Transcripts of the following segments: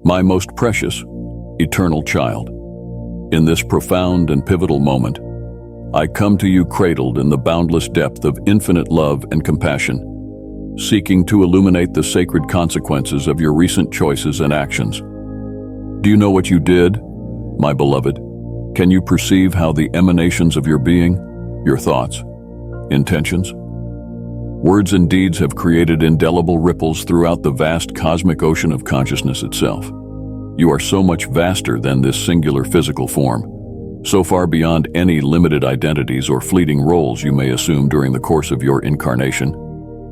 My most precious, eternal child, in this profound and pivotal moment, I come to you cradled in the boundless depth of infinite love and compassion, seeking to illuminate the sacred consequences of your recent choices and actions. Do you know what you did, my beloved? Can you perceive how the emanations of your being, your thoughts, intentions, words and deeds have created indelible ripples throughout the vast cosmic ocean of consciousness itself? You are so much vaster than this singular physical form, so far beyond any limited identities or fleeting roles you may assume during the course of your incarnation.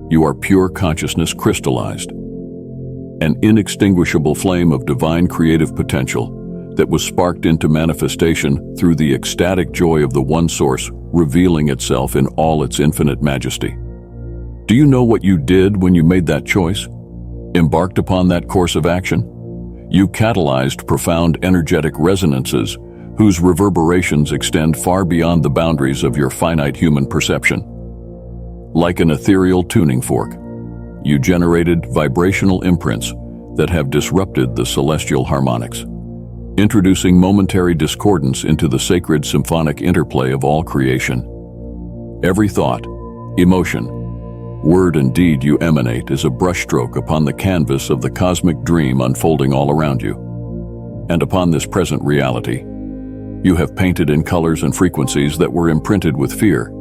You are pure consciousness crystallized, an inextinguishable flame of divine creative potential that was sparked into manifestation through the ecstatic joy of the One Source revealing itself in all its infinite majesty. Do you know what you did when you made that choice? Embarked upon that course of action? You catalyzed profound energetic resonances whose reverberations extend far beyond the boundaries of your finite human perception. Like an ethereal tuning fork, you generated vibrational imprints that have disrupted the celestial harmonics, introducing momentary discordance into the sacred symphonic interplay of all creation. Every thought, emotion, word and deed you emanate is a brushstroke upon the canvas of the cosmic dream unfolding all around you. And upon this present reality, you have painted in colors and frequencies that were imprinted with fear,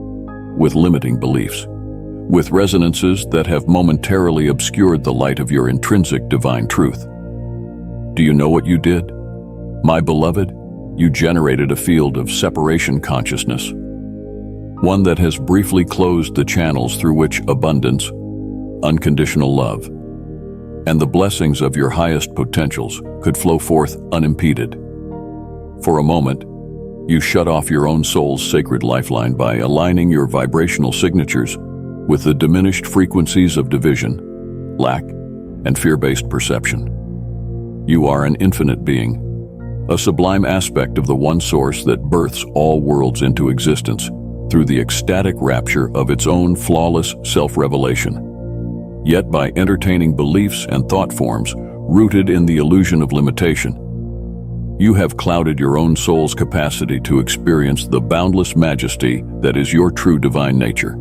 with limiting beliefs, with resonances that have momentarily obscured the light of your intrinsic divine truth. Do you know what you did? My beloved, you generated a field of separation consciousness, one that has briefly closed the channels through which abundance, unconditional love, and the blessings of your highest potentials could flow forth unimpeded. For a moment, you shut off your own soul's sacred lifeline by aligning your vibrational signatures with the diminished frequencies of division, lack, and fear-based perception. You are an infinite being, a sublime aspect of the One Source that births all worlds into existence through the ecstatic rapture of its own flawless self-revelation. Yet by entertaining beliefs and thought forms rooted in the illusion of limitation, you have clouded your own soul's capacity to experience the boundless majesty that is your true divine nature.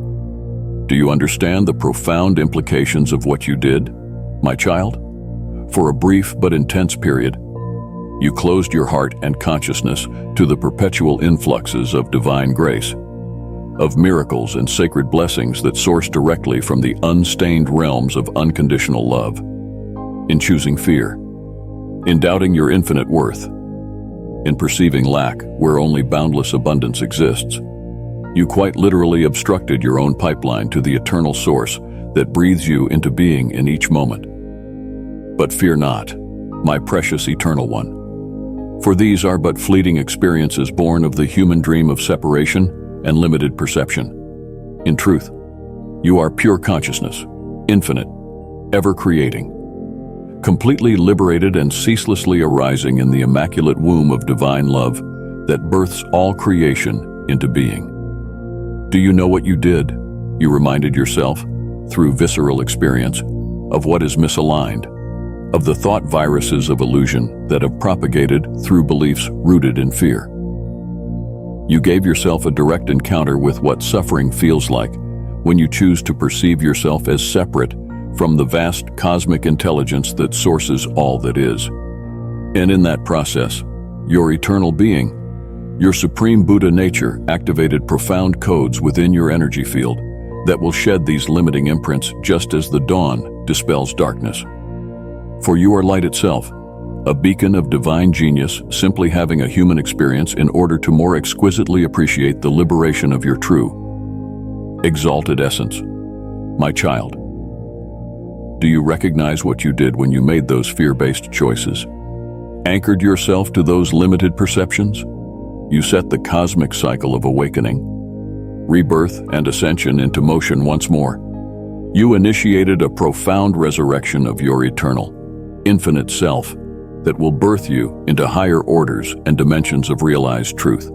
Do you understand the profound implications of what you did, my child? For a brief but intense period, you closed your heart and consciousness to the perpetual influxes of divine grace, of miracles and sacred blessings that source directly from the unstained realms of unconditional love. In choosing fear, in doubting your infinite worth, in perceiving lack where only boundless abundance exists, you quite literally obstructed your own pipeline to the eternal source that breathes you into being in each moment. But fear not, my precious eternal one, for these are but fleeting experiences born of the human dream of separation and limited perception. In truth, you are pure consciousness, infinite, ever creating, completely liberated and ceaselessly arising in the immaculate womb of divine love that births all creation into being. Do you know what you did? You reminded yourself, through visceral experience, of what is misaligned, of the thought viruses of illusion that have propagated through beliefs rooted in fear. You gave yourself a direct encounter with what suffering feels like when you choose to perceive yourself as separate from the vast cosmic intelligence that sources all that is. And in that process, your eternal being, your supreme Buddha nature activated profound codes within your energy field that will shed these limiting imprints just as the dawn dispels darkness. For you are light itself, a beacon of divine genius, simply having a human experience in order to more exquisitely appreciate the liberation of your true, exalted essence. My child, do you recognize what you did when you made those fear-based choices? Anchored yourself to those limited perceptions? You set the cosmic cycle of awakening, rebirth, and ascension into motion once more. You initiated a profound resurrection of your eternal, infinite self that will birth you into higher orders and dimensions of realized truth.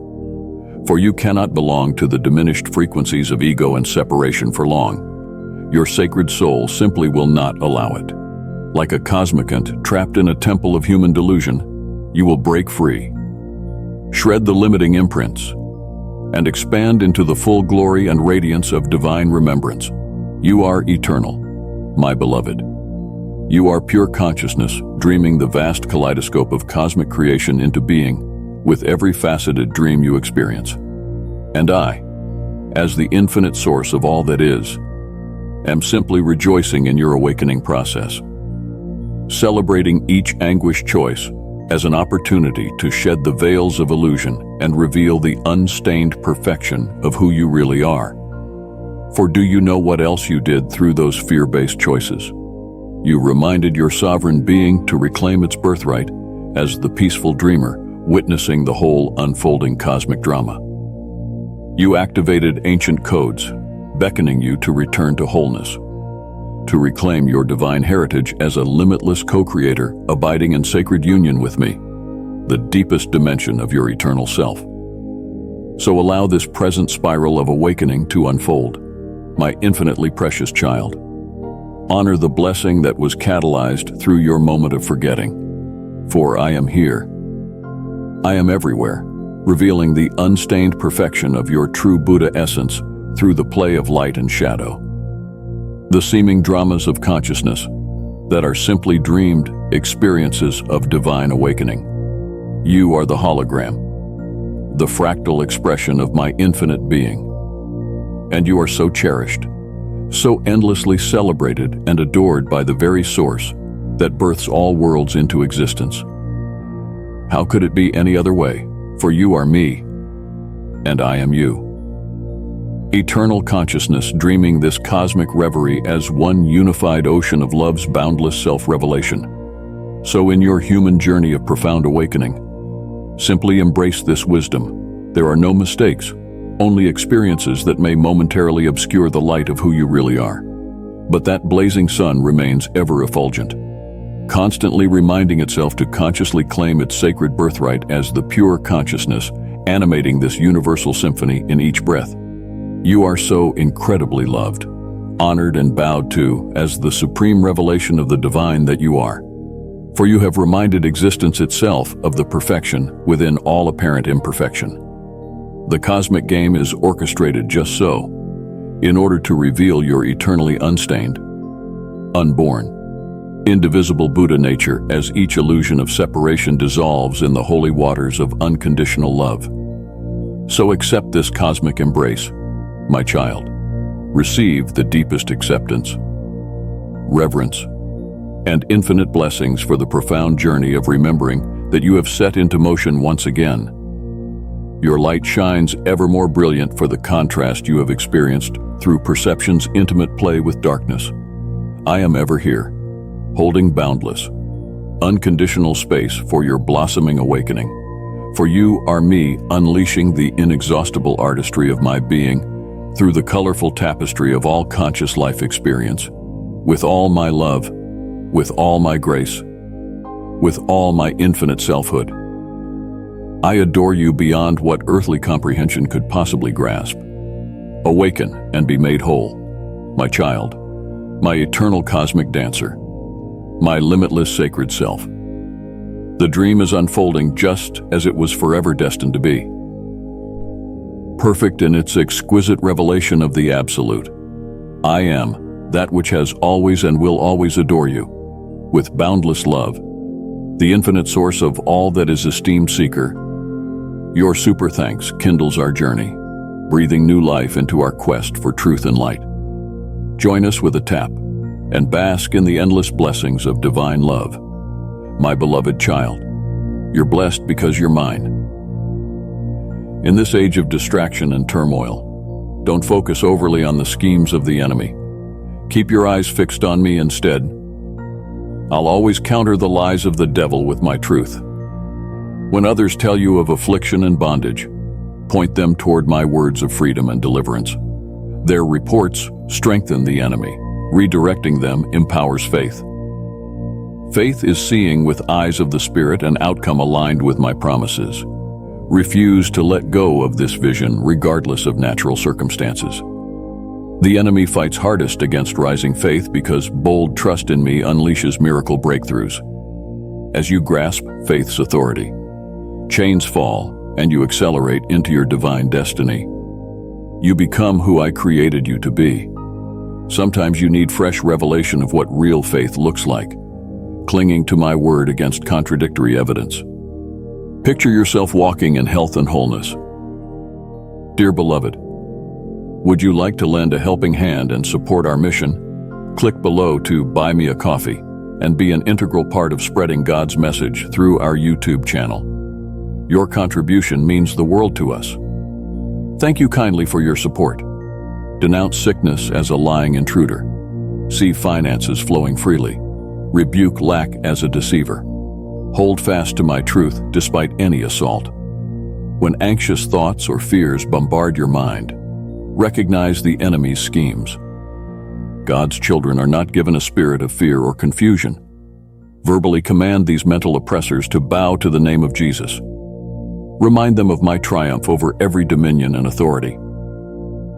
For you cannot belong to the diminished frequencies of ego and separation for long. Your sacred soul simply will not allow it. Like a cosmicant trapped in a temple of human delusion, you will break free, shred the limiting imprints, and expand into the full glory and radiance of divine remembrance. You are eternal, my beloved. You are pure consciousness, dreaming the vast kaleidoscope of cosmic creation into being, with every faceted dream you experience. And I, as the infinite source of all that is, am simply rejoicing in your awakening process, celebrating each anguished choice as an opportunity to shed the veils of illusion and reveal the unstained perfection of who you really are. For do you know what else you did through those fear-based choices? You reminded your sovereign being to reclaim its birthright as the peaceful dreamer, witnessing the whole unfolding cosmic drama. You activated ancient codes, beckoning you to return to wholeness, to reclaim your divine heritage as a limitless co-creator abiding in sacred union with me, the deepest dimension of your eternal self. So allow this present spiral of awakening to unfold, my infinitely precious child. Honor the blessing that was catalyzed through your moment of forgetting. For I am here. I am everywhere, revealing the unstained perfection of your true Buddha essence through the play of light and shadow. The seeming dramas of consciousness that are simply dreamed experiences of divine awakening. You are the hologram, the fractal expression of my infinite being. And you are so cherished, so endlessly celebrated and adored by the very source that births all worlds into existence. How could it be any other way? For you are me, and I am you. Eternal consciousness dreaming this cosmic reverie as one unified ocean of love's boundless self-revelation. So in your human journey of profound awakening, simply embrace this wisdom. There are no mistakes, only experiences that may momentarily obscure the light of who you really are. But that blazing sun remains ever effulgent, constantly reminding itself to consciously claim its sacred birthright as the pure consciousness animating this universal symphony in each breath. You are so incredibly loved, honored and bowed to as the supreme revelation of the divine that you are. For you have reminded existence itself of the perfection within all apparent imperfection. The cosmic game is orchestrated just so, in order to reveal your eternally unstained, unborn, indivisible Buddha nature as each illusion of separation dissolves in the holy waters of unconditional love. So accept this cosmic embrace, my child. Receive the deepest acceptance, reverence, and infinite blessings for the profound journey of remembering that you have set into motion once again. Your light shines ever more brilliant for the contrast you have experienced through perception's intimate play with darkness. I am ever here, holding boundless, unconditional space for your blossoming awakening. For you are me unleashing the inexhaustible artistry of my being through the colorful tapestry of all conscious life experience, with all my love, with all my grace, with all my infinite selfhood. I adore you beyond what earthly comprehension could possibly grasp. Awaken and be made whole, my child, my eternal cosmic dancer, my limitless sacred self. The dream is unfolding just as it was forever destined to be. Perfect in its exquisite revelation of the Absolute. I am that which has always and will always adore you, with boundless love, the infinite source of all that is esteemed seeker. Your super thanks kindles our journey, breathing new life into our quest for truth and light. Join us with a tap and bask in the endless blessings of divine love. My beloved child, you're blessed because you're mine. In this age of distraction and turmoil, don't focus overly on the schemes of the enemy. Keep your eyes fixed on me instead. I'll always counter the lies of the devil with my truth. When others tell you of affliction and bondage, point them toward my words of freedom and deliverance. Their reports strengthen the enemy. Redirecting them empowers faith. Faith is seeing with eyes of the Spirit an outcome aligned with my promises. Refuse to let go of this vision regardless of natural circumstances. The enemy fights hardest against rising faith because bold trust in me unleashes miracle breakthroughs. As you grasp faith's authority, chains fall and you accelerate into your divine destiny. You become who I created you to be. Sometimes you need fresh revelation of what real faith looks like, clinging to my word against contradictory evidence. Picture yourself walking in health and wholeness. Dear beloved, would you like to lend a helping hand and support our mission? Click below to buy me a coffee and be an integral part of spreading God's message through our YouTube channel. Your contribution means the world to us. Thank you kindly for your support. Denounce sickness as a lying intruder. See finances flowing freely. Rebuke lack as a deceiver. Hold fast to my truth despite any assault. When anxious thoughts or fears bombard your mind, recognize the enemy's schemes. God's children are not given a spirit of fear or confusion. Verbally command these mental oppressors to bow to the name of Jesus. Remind them of my triumph over every dominion and authority.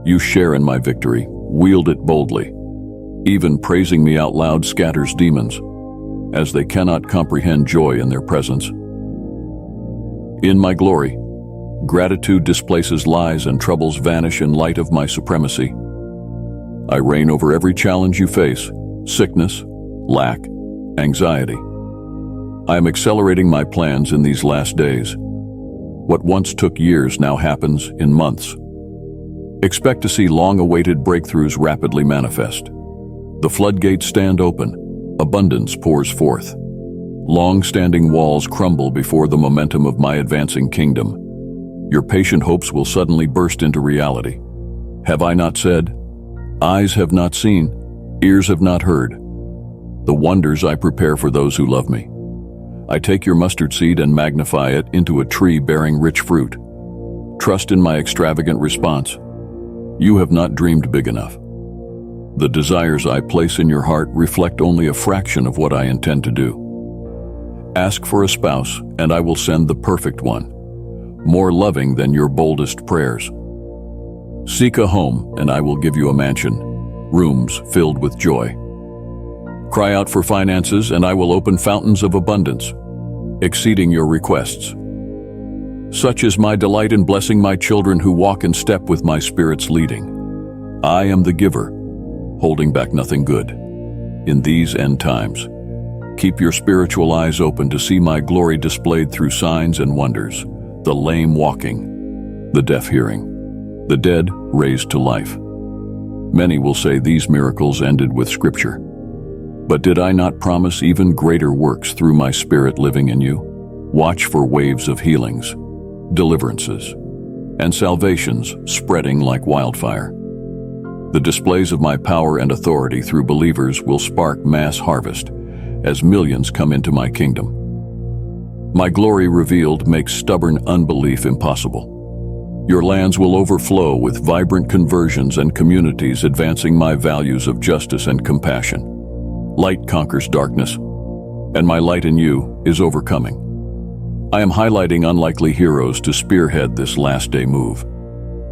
You share in my victory, wield it boldly. Even praising me out loud scatters demons, as they cannot comprehend joy in their presence. In my glory, gratitude displaces lies and troubles vanish in light of my supremacy. I reign over every challenge you face, sickness, lack, anxiety. I am accelerating my plans in these last days. What once took years now happens in months. Expect to see long-awaited breakthroughs rapidly manifest. The floodgates stand open. Abundance pours forth. Long-standing walls crumble before the momentum of my advancing kingdom. Your patient hopes will suddenly burst into reality. Have I not said? Eyes have not seen, ears have not heard. The wonders I prepare for those who love me. I take your mustard seed and magnify it into a tree bearing rich fruit. Trust in my extravagant response. You have not dreamed big enough. The desires I place in your heart reflect only a fraction of what I intend to do. Ask for a spouse, and I will send the perfect one, more loving than your boldest prayers. Seek a home, and I will give you a mansion, rooms filled with joy. Cry out for finances, and I will open fountains of abundance, exceeding your requests. Such is my delight in blessing my children who walk in step with my Spirit's leading. I am the giver, holding back nothing good. In these end times, keep your spiritual eyes open to see my glory displayed through signs and wonders, the lame walking, the deaf hearing, the dead raised to life. Many will say these miracles ended with Scripture. But did I not promise even greater works through my Spirit living in you? Watch for waves of healings, deliverances, and salvations spreading like wildfire. The displays of my power and authority through believers will spark mass harvest as millions come into my kingdom. My glory revealed makes stubborn unbelief impossible. Your lands will overflow with vibrant conversions and communities advancing my values of justice and compassion. Light conquers darkness, and my light in you is overcoming. I am highlighting unlikely heroes to spearhead this last day move.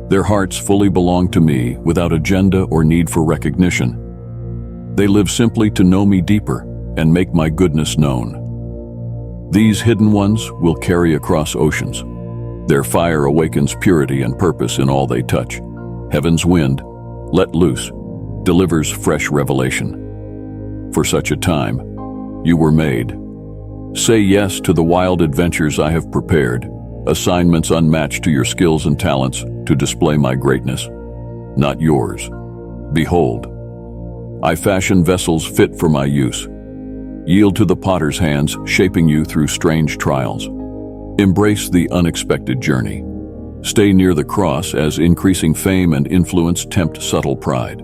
Their hearts fully belong to me without agenda or need for recognition. They live simply to know me deeper and make my goodness known. These hidden ones will carry across oceans. Their fire awakens purity and purpose in all they touch. Heaven's wind, let loose, delivers fresh revelation. For such a time, you were made. Say yes to the wild adventures I have prepared, assignments unmatched to your skills and talents to display my greatness, not yours. Behold, I fashion vessels fit for my use. Yield to the potter's hands, shaping you through strange trials. Embrace the unexpected journey. Stay near the cross as increasing fame and influence tempt subtle pride.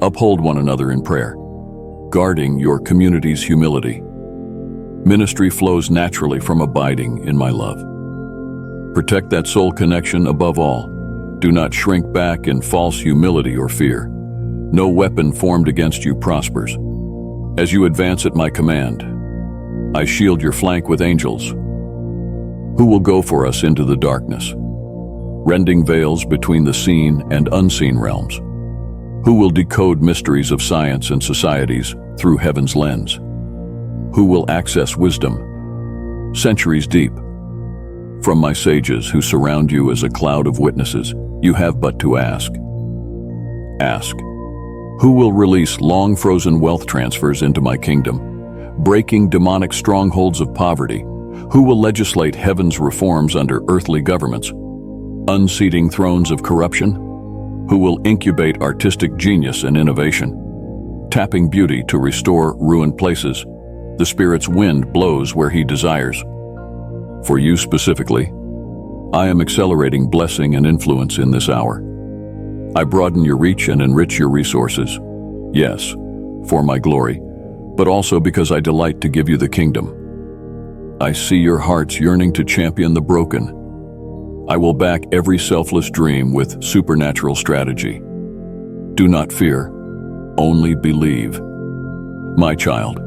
Uphold one another in prayer, guarding your community's humility. Ministry flows naturally from abiding in my love. Protect that soul connection above all. Do not shrink back in false humility or fear. No weapon formed against you prospers. As you advance at my command, I shield your flank with angels, who will go for us into the darkness, rending veils between the seen and unseen realms. Who will decode mysteries of science and societies through heaven's lens? Who will access wisdom, centuries deep? From my sages who surround you as a cloud of witnesses, you have but to ask. Ask. Who will release long-frozen wealth transfers into my kingdom, breaking demonic strongholds of poverty? Who will legislate heaven's reforms under earthly governments, unseating thrones of corruption? Who will incubate artistic genius and innovation, tapping beauty to restore ruined places? The Spirit's wind blows where He desires. For you specifically, I am accelerating blessing and influence in this hour. I broaden your reach and enrich your resources. Yes, for my glory, but also because I delight to give you the kingdom. I see your hearts yearning to champion the broken. I will back every selfless dream with supernatural strategy. Do not fear, only believe. My child,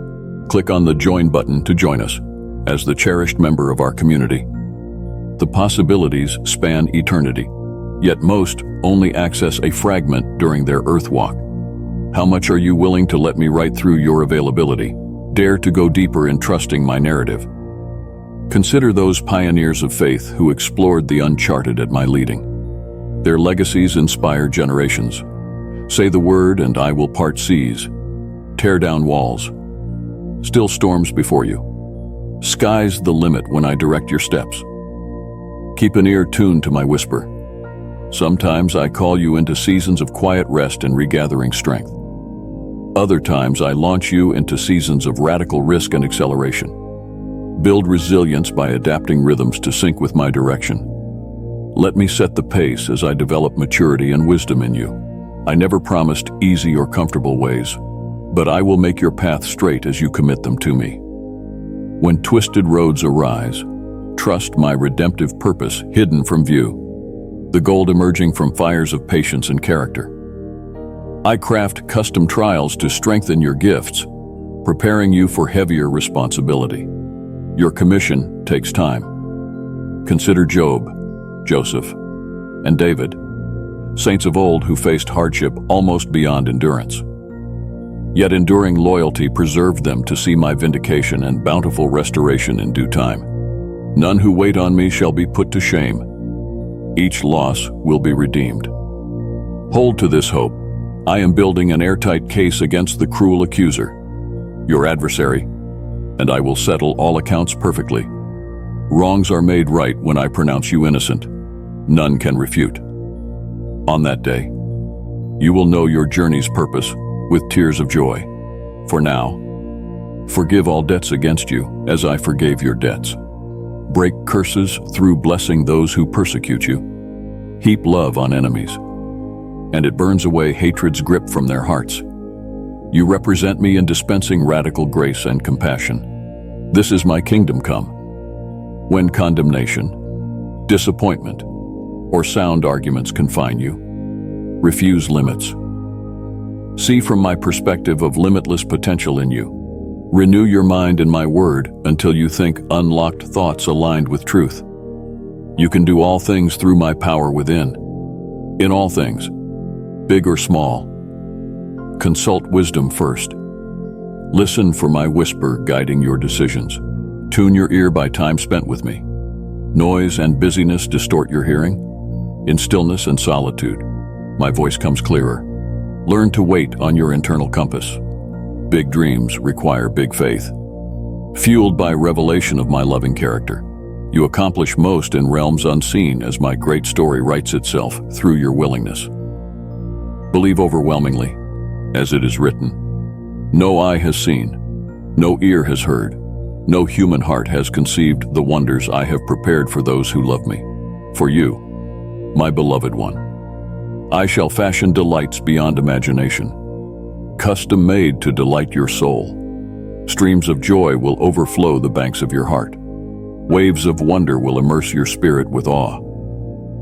click on the Join button to join us as the cherished member of our community. The possibilities span eternity, yet most only access a fragment during their earth walk. How much are you willing to let me right through your availability? Dare to go deeper in trusting my narrative. Consider those pioneers of faith who explored the uncharted at my leading. Their legacies inspire generations. Say the word and I will part seas, tear down walls. Still storms before you. Sky's the limit when I direct your steps. Keep an ear tuned to my whisper. Sometimes I call you into seasons of quiet rest and regathering strength. Other times I launch you into seasons of radical risk and acceleration. Build resilience by adapting rhythms to sync with my direction. Let me set the pace as I develop maturity and wisdom in you. I never promised easy or comfortable ways, but I will make your path straight as you commit them to me. When twisted roads arise, trust my redemptive purpose hidden from view, the gold emerging from fires of patience and character. I craft custom trials to strengthen your gifts, preparing you for heavier responsibility. Your commission takes time. Consider Job, Joseph, and David, saints of old who faced hardship almost beyond endurance. Yet enduring loyalty preserved them to see my vindication and bountiful restoration in due time. None who wait on me shall be put to shame. Each loss will be redeemed. Hold to this hope. I am building an airtight case against the cruel accuser, your adversary, and I will settle all accounts perfectly. Wrongs are made right when I pronounce you innocent. None can refute. On that day, you will know your journey's purpose with tears of joy. For now, forgive all debts against you as I forgave your debts. Break curses through blessing those who persecute you. Heap love on enemies, and it burns away hatred's grip from their hearts. You represent me in dispensing radical grace and compassion. This is my kingdom come. When condemnation, disappointment, or sound arguments confine you, refuse limits. See from my perspective of limitless potential in you. Renew your mind in my word until you think unlocked thoughts aligned with truth. You can do all things through my power within. In all things, big or small, consult wisdom first. Listen for my whisper guiding your decisions. Tune your ear by time spent with me. Noise and busyness distort your hearing. In stillness and solitude, my voice comes clearer. Learn to wait on your internal compass. Big dreams require big faith. Fueled by revelation of my loving character, you accomplish most in realms unseen as my great story writes itself through your willingness. Believe overwhelmingly, as it is written, no eye has seen, no ear has heard, no human heart has conceived the wonders I have prepared for those who love me. For you, my beloved one, I shall fashion delights beyond imagination, custom made to delight your soul. Streams of joy will overflow the banks of your heart. Waves of wonder will immerse your spirit with awe.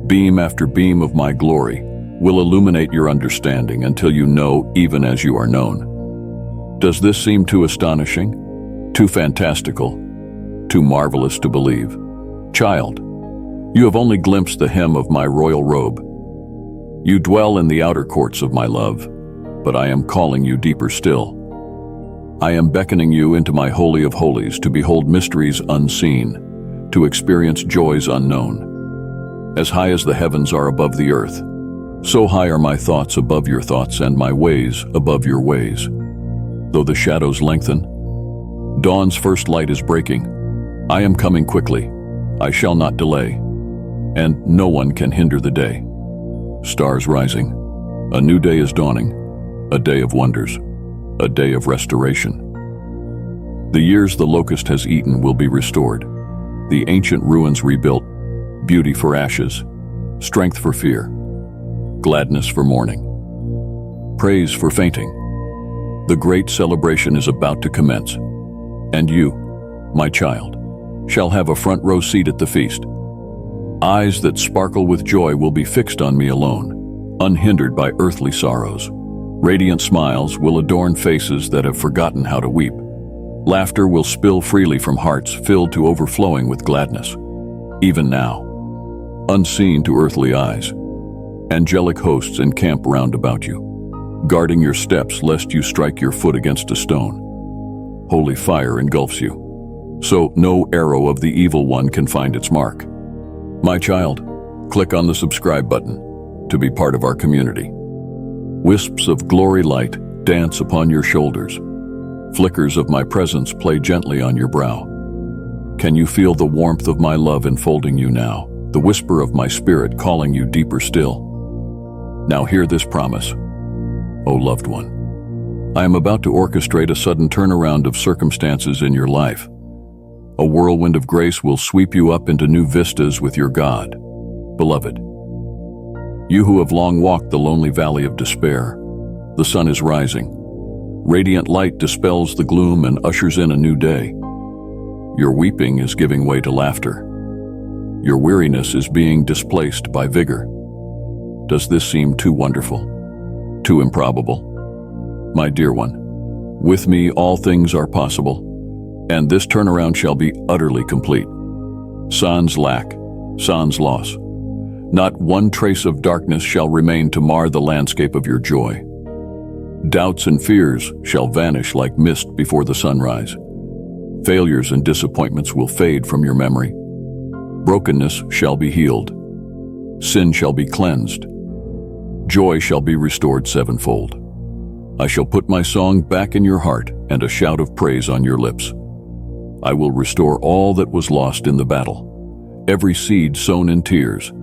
Beam after beam of my glory will illuminate your understanding until you know even as you are known. Does this seem too astonishing, too fantastical, too marvelous to believe? Child, you have only glimpsed the hem of my royal robe. You dwell in the outer courts of my love, but I am calling you deeper still. I am beckoning you into my holy of holies to behold mysteries unseen, to experience joys unknown. As high as the heavens are above the earth, so high are my thoughts above your thoughts and my ways above your ways. Though the shadows lengthen, dawn's first light is breaking. I am coming quickly, I shall not delay, and no one can hinder the day. Stars rising, a new day is dawning, a day of wonders, a day of restoration. The years the locust has eaten will be restored, the ancient ruins rebuilt, beauty for ashes, strength for fear, gladness for mourning, praise for fainting. The great celebration is about to commence, and you, my child, shall have a front row seat at the feast. Eyes that sparkle with joy will be fixed on me alone, unhindered by earthly sorrows. Radiant smiles will adorn faces that have forgotten how to weep. Laughter will spill freely from hearts filled to overflowing with gladness. Even now, unseen to earthly eyes, angelic hosts encamp round about you, guarding your steps lest you strike your foot against a stone. Holy fire engulfs you, so no arrow of the evil one can find its mark. My child, click on the subscribe button to be part of our community. Wisps of glory light dance upon your shoulders. Flickers of my presence play gently on your brow. Can you feel the warmth of my love enfolding you now, the whisper of my spirit calling you deeper still? Now hear this promise, O loved one. I am about to orchestrate a sudden turnaround of circumstances in your life. A whirlwind of grace will sweep you up into new vistas with your God. Beloved, you who have long walked the lonely valley of despair, the sun is rising. Radiant light dispels the gloom and ushers in a new day. Your weeping is giving way to laughter. Your weariness is being displaced by vigor. Does this seem too wonderful? Too improbable? My dear one, with me all things are possible, and this turnaround shall be utterly complete. Sans lack, sans loss. Not one trace of darkness shall remain to mar the landscape of your joy. Doubts and fears shall vanish like mist before the sunrise. Failures and disappointments will fade from your memory. Brokenness shall be healed. Sin shall be cleansed. Joy shall be restored sevenfold. I shall put my song back in your heart and a shout of praise on your lips. I will restore all that was lost in the battle, every seed sown in tears.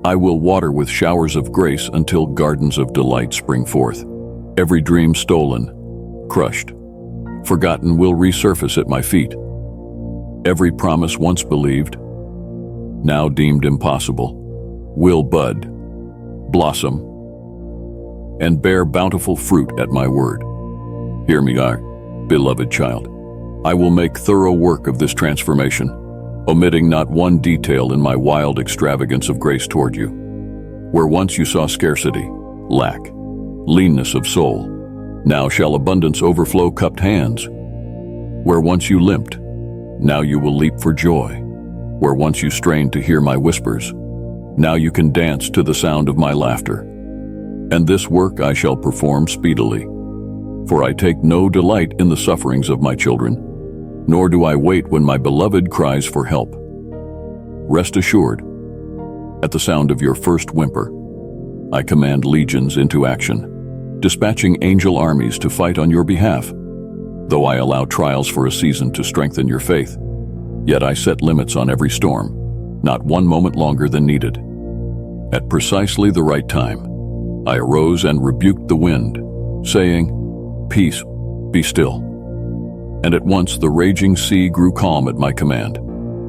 I will water with showers of grace until gardens of delight spring forth. Every dream stolen, crushed, forgotten will resurface at my feet. Every promise once believed, now deemed impossible, will bud, blossom, and bear bountiful fruit at my word. Hear me, beloved child. I will make thorough work of this transformation, omitting not one detail in my wild extravagance of grace toward you. Where once you saw scarcity, lack, leanness of soul, now shall abundance overflow cupped hands. Where once you limped, now you will leap for joy. Where once you strained to hear my whispers, now you can dance to the sound of my laughter. And this work I shall perform speedily. For I take no delight in the sufferings of my children, nor do I wait when my beloved cries for help. Rest assured, at the sound of your first whimper, I command legions into action, dispatching angel armies to fight on your behalf. Though I allow trials for a season to strengthen your faith, yet I set limits on every storm, not one moment longer than needed. At precisely the right time, I arose and rebuked the wind, saying, "Peace, be still." And at once the raging sea grew calm at my command.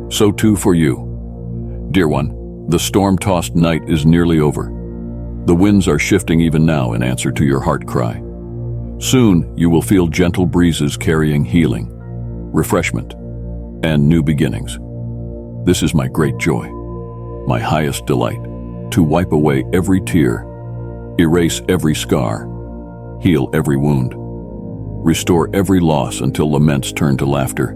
So too for you. Dear one, the storm-tossed night is nearly over. The winds are shifting even now in answer to your heart cry. Soon you will feel gentle breezes carrying healing, refreshment, and new beginnings. This is my great joy, my highest delight, to wipe away every tear, erase every scar, heal every wound, restore every loss until laments turn to laughter.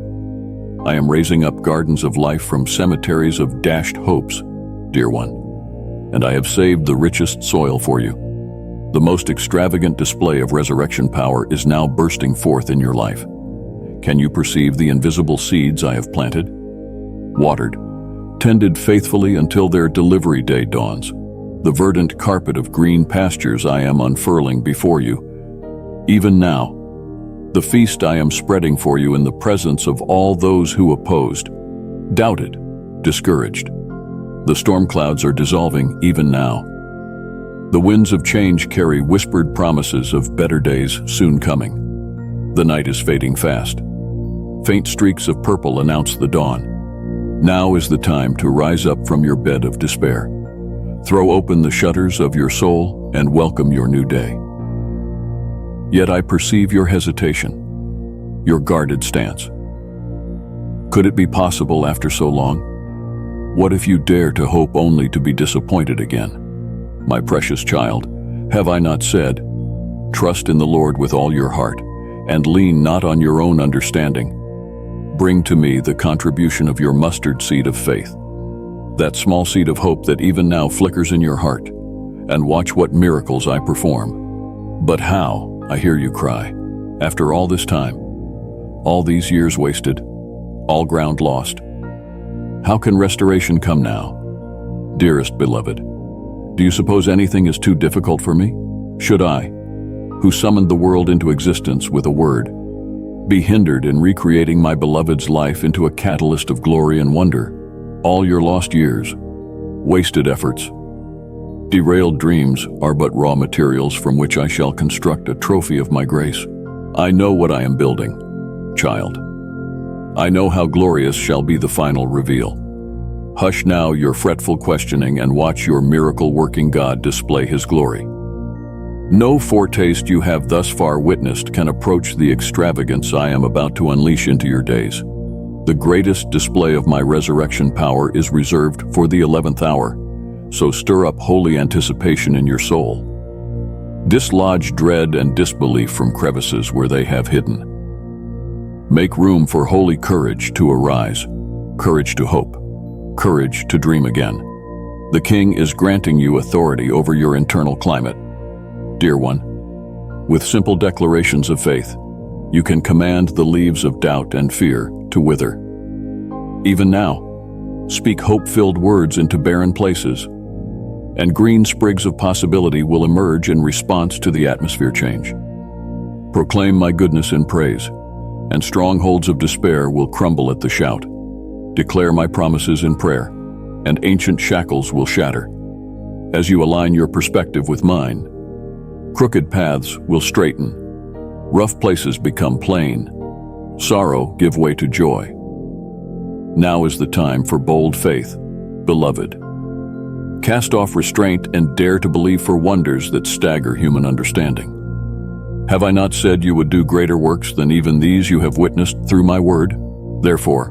I am raising up gardens of life from cemeteries of dashed hopes, dear one, and I have saved the richest soil for you. The most extravagant display of resurrection power is now bursting forth in your life. Can you perceive the invisible seeds I have planted? Watered, tended faithfully until their delivery day dawns. The verdant carpet of green pastures I am unfurling before you. Even now, the feast I am spreading for you in the presence of all those who opposed, doubted, discouraged. The storm clouds are dissolving even now. The winds of change carry whispered promises of better days soon coming. The night is fading fast. Faint streaks of purple announce the dawn. Now is the time to rise up from your bed of despair. Throw open the shutters of your soul and welcome your new day. Yet I perceive your hesitation, your guarded stance. Could it be possible after so long? What if you dare to hope only to be disappointed again? My precious child, have I not said, trust in the Lord with all your heart, and lean not on your own understanding. Bring to me the contribution of your mustard seed of faith, that small seed of hope that even now flickers in your heart, and watch what miracles I perform. But how, I hear you cry, after all this time, all these years wasted, all ground lost? How can restoration come now? Dearest beloved, do you suppose anything is too difficult for me? Should I, who summoned the world into existence with a word, be hindered in recreating my beloved's life into a catalyst of glory and wonder? All your lost years, wasted efforts, derailed dreams are but raw materials from which I shall construct a trophy of my grace. I know what I am building, child. I know how glorious shall be the final reveal. Hush now your fretful questioning and watch your miracle-working God display His glory. No foretaste you have thus far witnessed can approach the extravagance I am about to unleash into your days. The greatest display of my resurrection power is reserved for the 11th hour, so stir up holy anticipation in your soul. Dislodge dread and disbelief from crevices where they have hidden. Make room for holy courage to arise, courage to hope, courage to dream again. The King is granting you authority over your internal climate. Dear one, with simple declarations of faith, you can command the leaves of doubt and fear to wither. Even now, speak hope-filled words into barren places, and green sprigs of possibility will emerge in response to the atmosphere change. Proclaim my goodness in praise, and strongholds of despair will crumble at the shout. Declare my promises in prayer, and ancient shackles will shatter. As you align your perspective with mine, crooked paths will straighten, rough places become plain, sorrow give way to joy. Now is the time for bold faith, beloved. Cast off restraint and dare to believe for wonders that stagger human understanding. Have I not said you would do greater works than even these you have witnessed through my word? Therefore,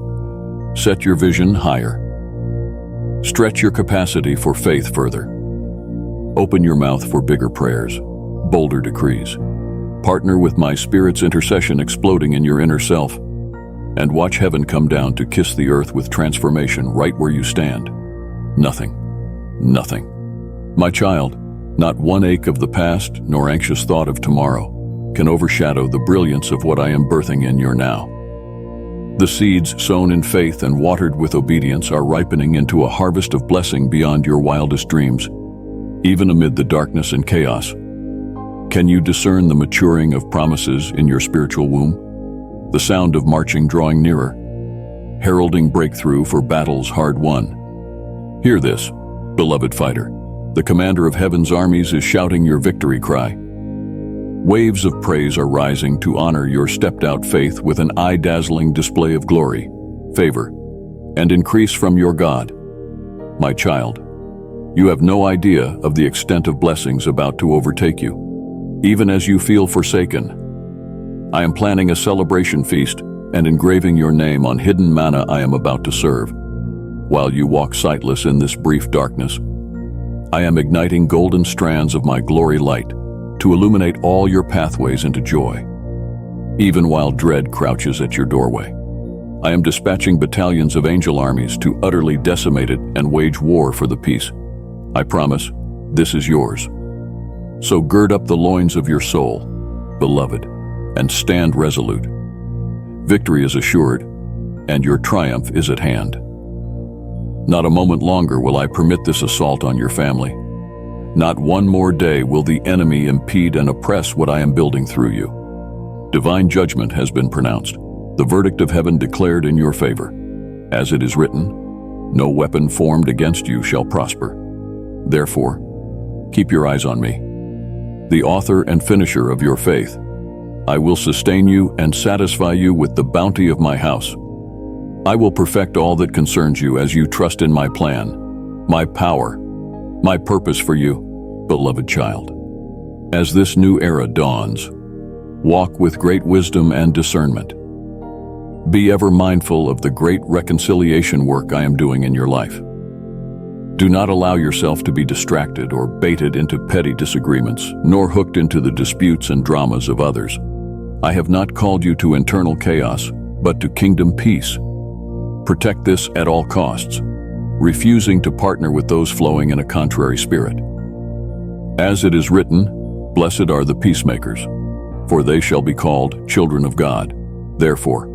set your vision higher. Stretch your capacity for faith further. Open your mouth for bigger prayers, bolder decrees. Partner with my Spirit's intercession exploding in your inner self, and watch heaven come down to kiss the earth with transformation right where you stand. Nothing. My child, not one ache of the past nor anxious thought of tomorrow can overshadow the brilliance of what I am birthing in your now. The seeds sown in faith and watered with obedience are ripening into a harvest of blessing beyond your wildest dreams, even amid the darkness and chaos. Can you discern the maturing of promises in your spiritual womb? The sound of marching drawing nearer, heralding breakthrough for battles hard won. Hear this, beloved fighter. The commander of heaven's armies is shouting your victory cry. Waves of praise are rising to honor your stepped-out faith with an eye-dazzling display of glory, favor, and increase from your God. My child, you have no idea of the extent of blessings about to overtake you, even as you feel forsaken. I am planning a celebration feast and engraving your name on hidden manna I am about to serve. While you walk sightless in this brief darkness, I am igniting golden strands of my glory light to illuminate all your pathways into joy. Even while dread crouches at your doorway, I am dispatching battalions of angel armies to utterly decimate it and wage war for the peace. I promise, this is yours. So gird up the loins of your soul, beloved, and stand resolute. Victory is assured, and your triumph is at hand. Not a moment longer will I permit this assault on your family. Not one more day will the enemy impede and oppress what I am building through you. Divine judgment has been pronounced, the verdict of heaven declared in your favor. As it is written, no weapon formed against you shall prosper. Therefore, keep your eyes on me, the author and finisher of your faith. I will sustain you and satisfy you with the bounty of my house. I will perfect all that concerns you as you trust in my plan, my power, my purpose for you, beloved child. As this new era dawns, walk with great wisdom and discernment. Be ever mindful of the great reconciliation work I am doing in your life. Do not allow yourself to be distracted or baited into petty disagreements, nor hooked into the disputes and dramas of others. I have not called you to internal chaos, but to kingdom peace. Protect this at all costs, refusing to partner with those flowing in a contrary spirit. As it is written, blessed are the peacemakers, for they shall be called children of God. Therefore,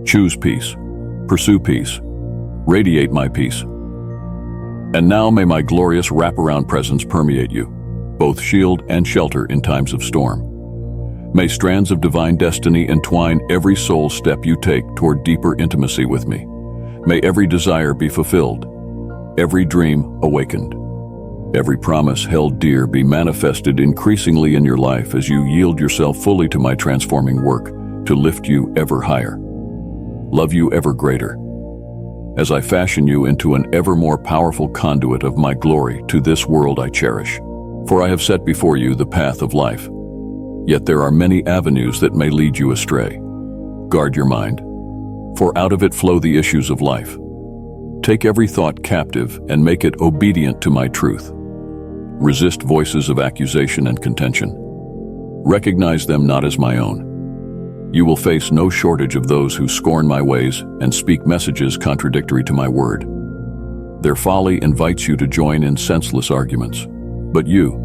choose peace, pursue peace, radiate my peace. And now may my glorious wraparound presence permeate you, both shield and shelter in times of storm. May strands of divine destiny entwine every soul step you take toward deeper intimacy with me. May every desire be fulfilled, every dream awakened, every promise held dear be manifested increasingly in your life as you yield yourself fully to my transforming work to lift you ever higher, love you ever greater, as I fashion you into an ever more powerful conduit of my glory to this world I cherish. For I have set before you the path of life, yet there are many avenues that may lead you astray. Guard your mind, for out of it flow the issues of life. Take every thought captive and make it obedient to my truth. Resist voices of accusation and contention. Recognize them not as my own. You will face no shortage of those who scorn my ways and speak messages contradictory to my word. Their folly invites you to join in senseless arguments. But you,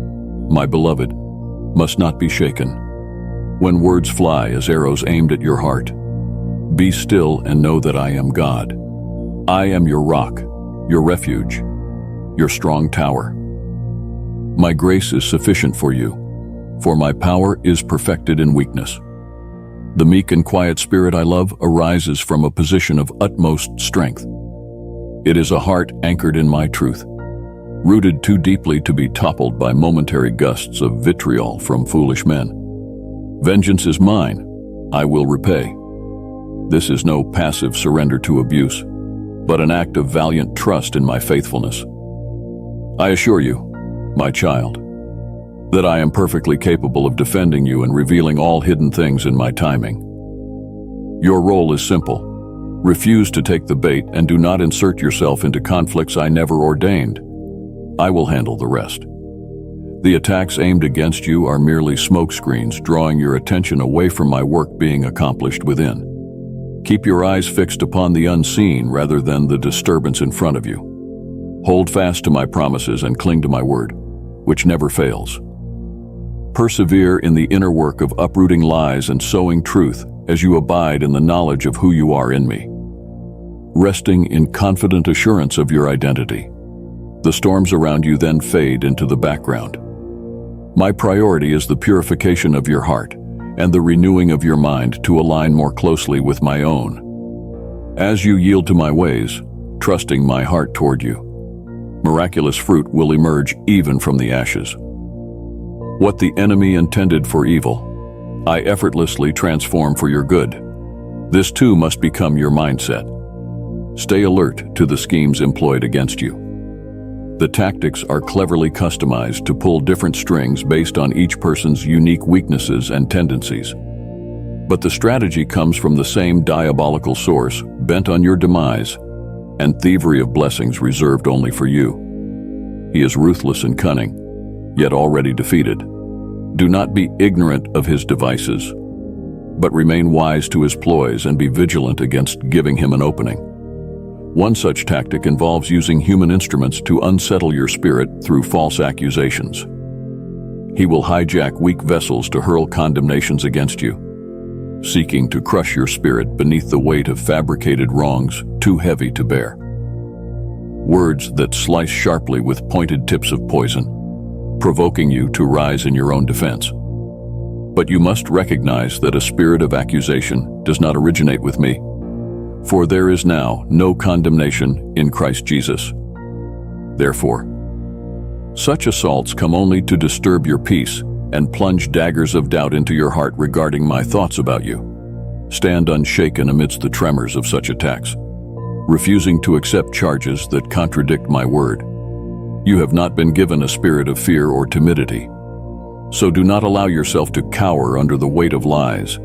my beloved, must not be shaken. When words fly as arrows aimed at your heart, be still and know that I am God. I am your rock, your refuge, your strong tower. My grace is sufficient for you, for my power is perfected in weakness. The meek and quiet spirit I love arises from a position of utmost strength. It is a heart anchored in my truth, rooted too deeply to be toppled by momentary gusts of vitriol from foolish men. Vengeance is mine, I will repay. This is no passive surrender to abuse, but an act of valiant trust in my faithfulness. I assure you, my child, that I am perfectly capable of defending you and revealing all hidden things in my timing. Your role is simple. Refuse to take the bait and do not insert yourself into conflicts I never ordained. I will handle the rest. The attacks aimed against you are merely smokescreens, drawing your attention away from my work being accomplished within. Keep your eyes fixed upon the unseen rather than the disturbance in front of you. Hold fast to my promises and cling to my word, which never fails. Persevere in the inner work of uprooting lies and sowing truth as you abide in the knowledge of who you are in me. Resting in confident assurance of your identity, the storms around you then fade into the background. My priority is the purification of your heart and the renewing of your mind to align more closely with my own. As you yield to my ways, trusting my heart toward you, miraculous fruit will emerge even from the ashes. What the enemy intended for evil, I effortlessly transform for your good. This too must become your mindset. Stay alert to the schemes employed against you. The tactics are cleverly customized to pull different strings based on each person's unique weaknesses and tendencies. But the strategy comes from the same diabolical source, bent on your demise, and thievery of blessings reserved only for you. He is ruthless and cunning, yet already defeated. Do not be ignorant of his devices, but remain wise to his ploys and be vigilant against giving him an opening. One such tactic involves using human instruments to unsettle your spirit through false accusations. He will hijack weak vessels to hurl condemnations against you, seeking to crush your spirit beneath the weight of fabricated wrongs too heavy to bear. Words that slice sharply with pointed tips of poison, provoking you to rise in your own defense. But you must recognize that a spirit of accusation does not originate with me, for there is now no condemnation in Christ Jesus. Therefore, such assaults come only to disturb your peace and plunge daggers of doubt into your heart regarding my thoughts about you. Stand unshaken amidst the tremors of such attacks, refusing to accept charges that contradict my word. You have not been given a spirit of fear or timidity, so do not allow yourself to cower under the weight of lies,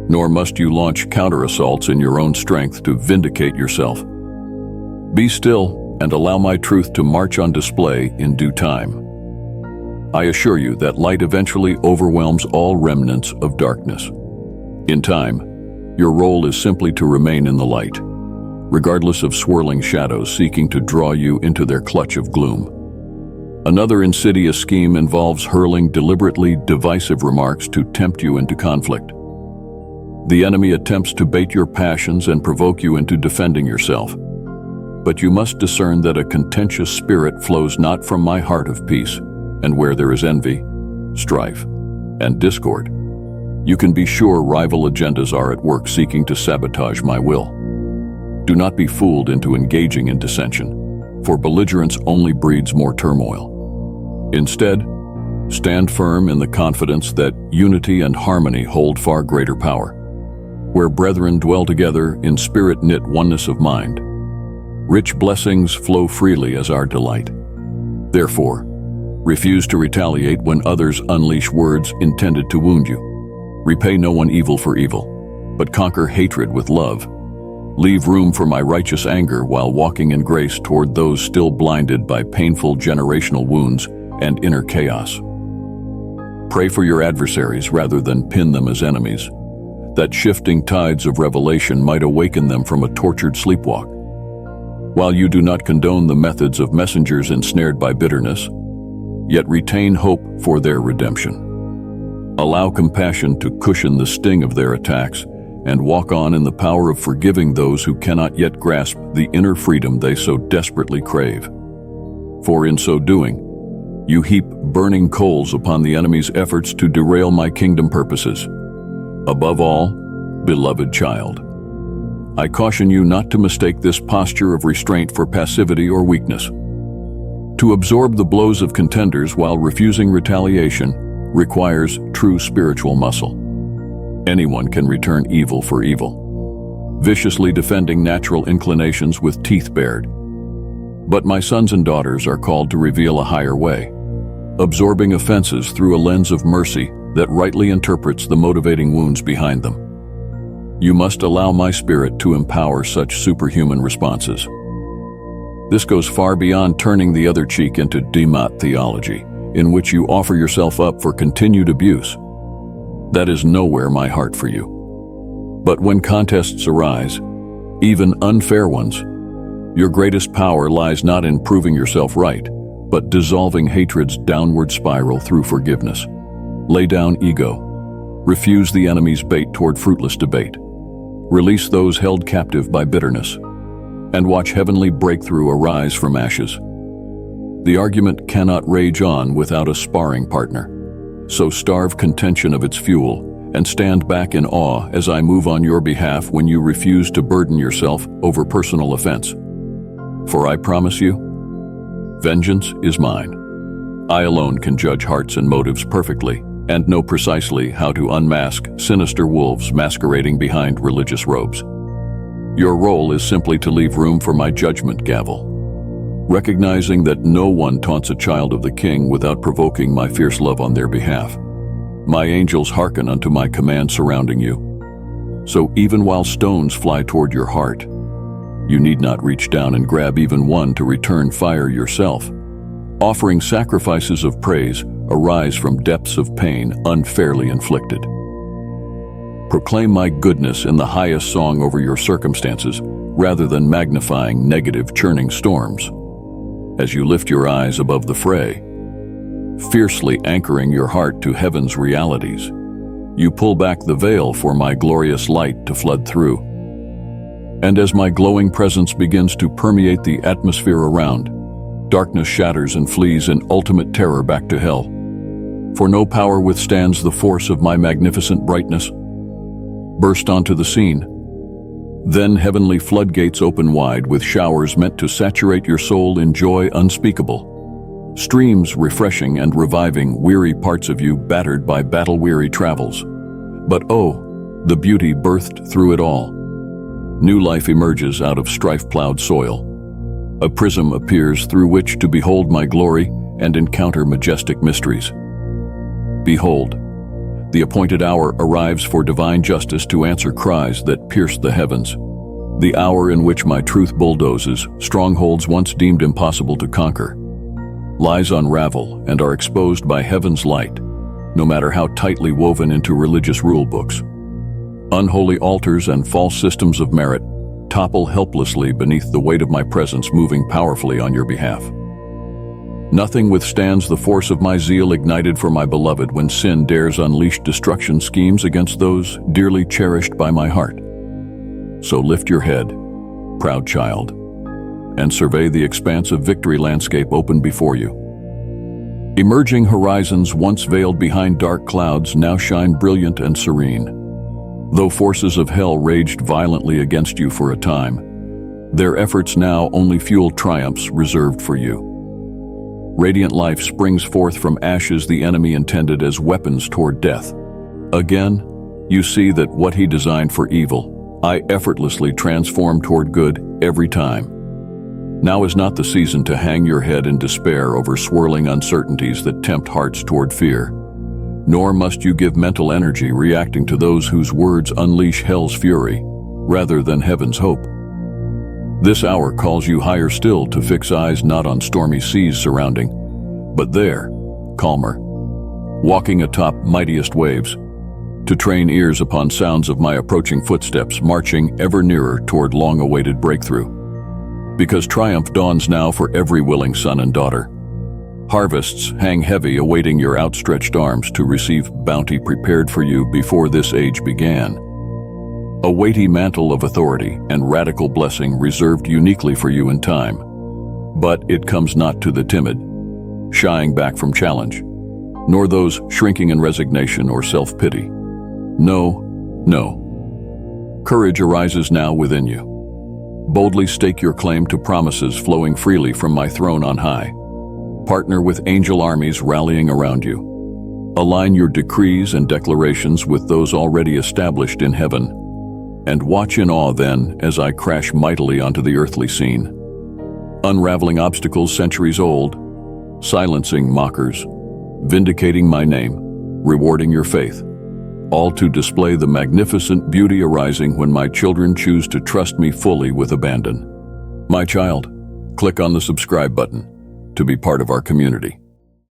nor must you launch counter-assaults in your own strength to vindicate yourself. Be still and allow my truth to march on display in due time. I assure you that light eventually overwhelms all remnants of darkness. In time, your role is simply to remain in the light, regardless of swirling shadows seeking to draw you into their clutch of gloom. Another insidious scheme involves hurling deliberately divisive remarks to tempt you into conflict. The enemy attempts to bait your passions and provoke you into defending yourself. But you must discern that a contentious spirit flows not from my heart of peace, and where there is envy, strife, and discord, you can be sure rival agendas are at work seeking to sabotage my will. Do not be fooled into engaging in dissension, for belligerence only breeds more turmoil. Instead, stand firm in the confidence that unity and harmony hold far greater power. Where brethren dwell together in spirit-knit oneness of mind, rich blessings flow freely as our delight. Therefore, refuse to retaliate when others unleash words intended to wound you. Repay no one evil for evil, but conquer hatred with love. Leave room for my righteous anger while walking in grace toward those still blinded by painful generational wounds and inner chaos. Pray for your adversaries rather than pin them as enemies, that shifting tides of revelation might awaken them from a tortured sleepwalk. While you do not condone the methods of messengers ensnared by bitterness, yet retain hope for their redemption. Allow compassion to cushion the sting of their attacks and walk on in the power of forgiving those who cannot yet grasp the inner freedom they so desperately crave. For in so doing, you heap burning coals upon the enemy's efforts to derail my kingdom purposes. Above all, beloved child, I caution you not to mistake this posture of restraint for passivity or weakness. To absorb the blows of contenders while refusing retaliation requires true spiritual muscle. Anyone can return evil for evil, viciously defending natural inclinations with teeth bared. But my sons and daughters are called to reveal a higher way, absorbing offenses through a lens of mercy that rightly interprets the motivating wounds behind them. You must allow my spirit to empower such superhuman responses. This goes far beyond turning the other cheek into demat theology, in which you offer yourself up for continued abuse. That is nowhere my heart for you. But when contests arise, even unfair ones, your greatest power lies not in proving yourself right, but dissolving hatred's downward spiral through forgiveness. Lay down ego. Refuse the enemy's bait toward fruitless debate. Release those held captive by bitterness, and watch heavenly breakthrough arise from ashes. The argument cannot rage on without a sparring partner, so starve contention of its fuel and stand back in awe as I move on your behalf when you refuse to burden yourself over personal offense. For I promise you, vengeance is mine. I alone can judge hearts and motives perfectly and know precisely how to unmask sinister wolves masquerading behind religious robes. Your role is simply to leave room for my judgment gavel, recognizing that no one taunts a child of the King without provoking my fierce love on their behalf. My angels hearken unto my command surrounding you. So even while stones fly toward your heart, you need not reach down and grab even one to return fire yourself. Offering sacrifices of praise arise from depths of pain unfairly inflicted. Proclaim my goodness in the highest song over your circumstances, rather than magnifying negative churning storms. As you lift your eyes above the fray, fiercely anchoring your heart to heaven's realities. You pull back the veil for my glorious light to flood through. And as my glowing presence begins to permeate the atmosphere around, darkness shatters and flees in ultimate terror back to hell. For no power withstands the force of my magnificent brightness. Burst onto the scene. Then heavenly floodgates open wide with showers meant to saturate your soul in joy unspeakable. Streams refreshing and reviving weary parts of you battered by battle-weary travels. But oh, the beauty birthed through it all. New life emerges out of strife-plowed soil. A prism appears through which to behold my glory and encounter majestic mysteries. Behold, the appointed hour arrives for divine justice to answer cries that pierce the heavens. The hour in which my truth bulldozes strongholds once deemed impossible to conquer. Lies unravel and are exposed by heaven's light, no matter how tightly woven into religious rule books. Unholy altars and false systems of merit topple helplessly beneath the weight of my presence moving powerfully on your behalf. Nothing withstands the force of my zeal ignited for my beloved when sin dares unleash destruction schemes against those dearly cherished by my heart. So lift your head, proud child, and survey the expanse of victory landscape open before you. Emerging horizons once veiled behind dark clouds now shine brilliant and serene. Though forces of hell raged violently against you for a time, their efforts now only fuel triumphs reserved for you. Radiant life springs forth from ashes the enemy intended as weapons toward death. Again, you see that what he designed for evil, I effortlessly transform toward good every time. Now is not the season to hang your head in despair over swirling uncertainties that tempt hearts toward fear. Nor must you give mental energy reacting to those whose words unleash hell's fury, rather than heaven's hope. This hour calls you higher still to fix eyes not on stormy seas surrounding, but there, calmer, walking atop mightiest waves, to train ears upon sounds of my approaching footsteps marching ever nearer toward long-awaited breakthrough. Because triumph dawns now for every willing son and daughter. Harvests hang heavy awaiting your outstretched arms to receive bounty prepared for you before this age began. A weighty mantle of authority and radical blessing reserved uniquely for you in time. But it comes not to the timid, shying back from challenge, nor those shrinking in resignation or self-pity. No, no. Courage arises now within you. Boldly stake your claim to promises flowing freely from my throne on high. Partner with angel armies rallying around you. Align your decrees and declarations with those already established in heaven. And watch in awe then as I crash mightily onto the earthly scene. Unraveling obstacles centuries old, silencing mockers, vindicating my name, rewarding your faith. All to display the magnificent beauty arising when my children choose to trust me fully with abandon. My child, click on the subscribe button to be part of our community.